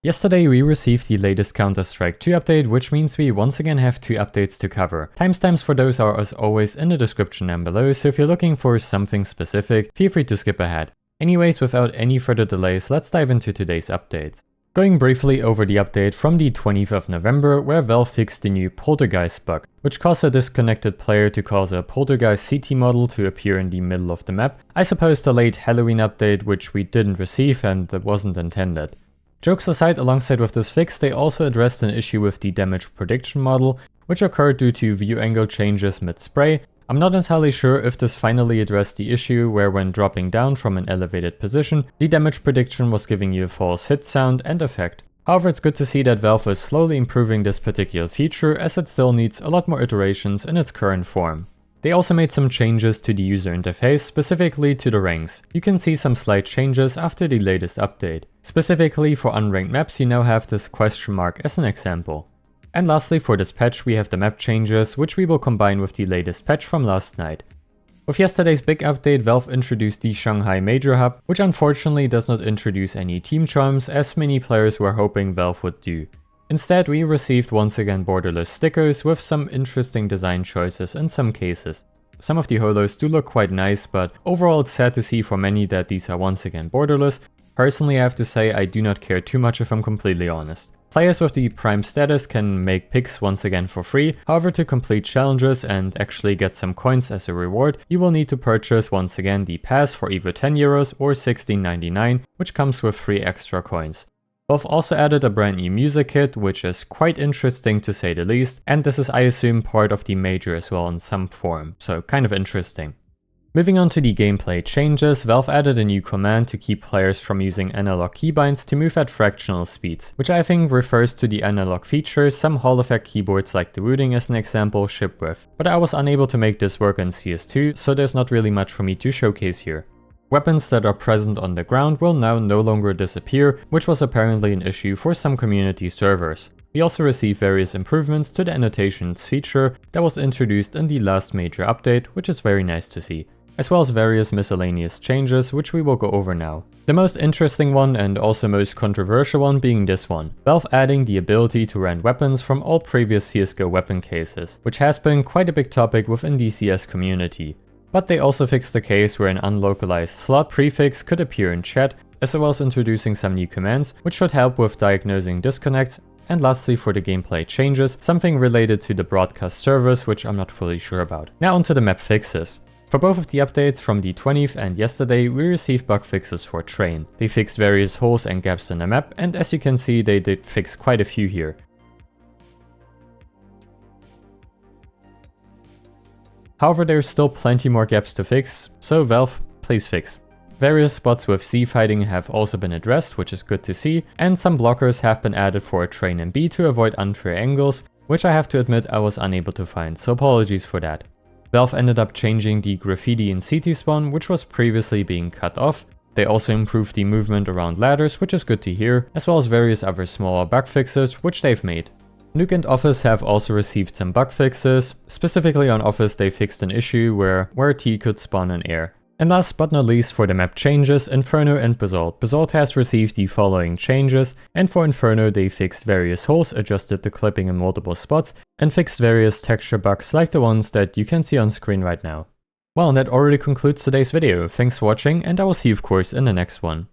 Yesterday we received the latest Counter-Strike 2 update, which means we once again have 2 updates to cover. Timestamps for those are as always in the description down below, so if you're looking for something specific, feel free to skip ahead. Anyways, without any further delays, let's dive into today's updates. Going briefly over the update from the 20th of November, where Valve fixed the new Poltergeist bug, which caused a disconnected player to cause a Poltergeist CT model to appear in the middle of the map. I suppose the late Halloween update, which we didn't receive and that wasn't intended. Jokes aside, alongside with this fix, they also addressed an issue with the damage prediction model, which occurred due to view angle changes mid-spray. I'm not entirely sure if this finally addressed the issue where when dropping down from an elevated position, the damage prediction was giving you a false hit sound and effect. However, it's good to see that Valve is slowly improving this particular feature, as it still needs a lot more iterations in its current form. They also made some changes to the user interface, specifically to the ranks. You can see some slight changes after the latest update. Specifically for unranked maps, you now have this question mark as an example. And lastly, for this patch we have the map changes, which we will combine with the latest patch from last night. With yesterday's big update, Valve introduced the Shanghai Major hub, which unfortunately does not introduce any team charms, as many players were hoping Valve would do. Instead, we received once again borderless stickers with some interesting design choices in some cases. Some of the Holos do look quite nice, but overall it's sad to see for many that these are once again borderless. Personally, I have to say I do not care too much if I'm completely honest. Players with the Prime status can make picks once again for free, however to complete challenges and actually get some coins as a reward, you will need to purchase once again the pass for either €10 or $16.99, which comes with 3 extra coins. Valve also added a brand new music kit, which is quite interesting to say the least, and this is I assume part of the Major as well in some form, so kind of interesting. Moving on to the gameplay changes, Valve added a new command to keep players from using analog keybinds to move at fractional speeds, which I think refers to the analog features some Hall effect keyboards like the Wooting as an example ship with, but I was unable to make this work in CS2, so there's not really much for me to showcase here. Weapons that are present on the ground will now no longer disappear, which was apparently an issue for some community servers. We also received various improvements to the Annotations feature that was introduced in the last major update, which is very nice to see, as well as various miscellaneous changes, which we will go over now. The most interesting one and also most controversial one being this one, Valve adding the ability to rent weapons from all previous CSGO weapon cases, which has been quite a big topic within the CS community. But they also fixed the case where an unlocalized slot prefix could appear in chat, as well as introducing some new commands, which should help with diagnosing disconnects. And lastly, for the gameplay changes, something related to the broadcast servers, which I'm not fully sure about. Now onto the map fixes. For both of the updates from the 20th and yesterday, we received bug fixes for Train. They fixed various holes and gaps in the map, and as you can see, they did fix quite a few here. However, there's still plenty more gaps to fix, so Valve, please fix. Various spots with Z fighting have also been addressed, which is good to see, and some blockers have been added for Train and B to avoid unfair angles, which I have to admit I was unable to find, so apologies for that. Valve ended up changing the graffiti in CT spawn, which was previously being cut off. They also improved the movement around ladders, which is good to hear, as well as various other smaller bug fixes, which they've made. Nuke and Office have also received some bug fixes. Specifically on Office they fixed an issue where T could spawn in air. And last but not least for the map changes, Inferno and Basalt. Basalt has received the following changes, and for Inferno they fixed various holes, adjusted the clipping in multiple spots, and fixed various texture bugs like the ones that you can see on screen right now. Well, and that already concludes today's video. Thanks for watching, and I will see you of course in the next one.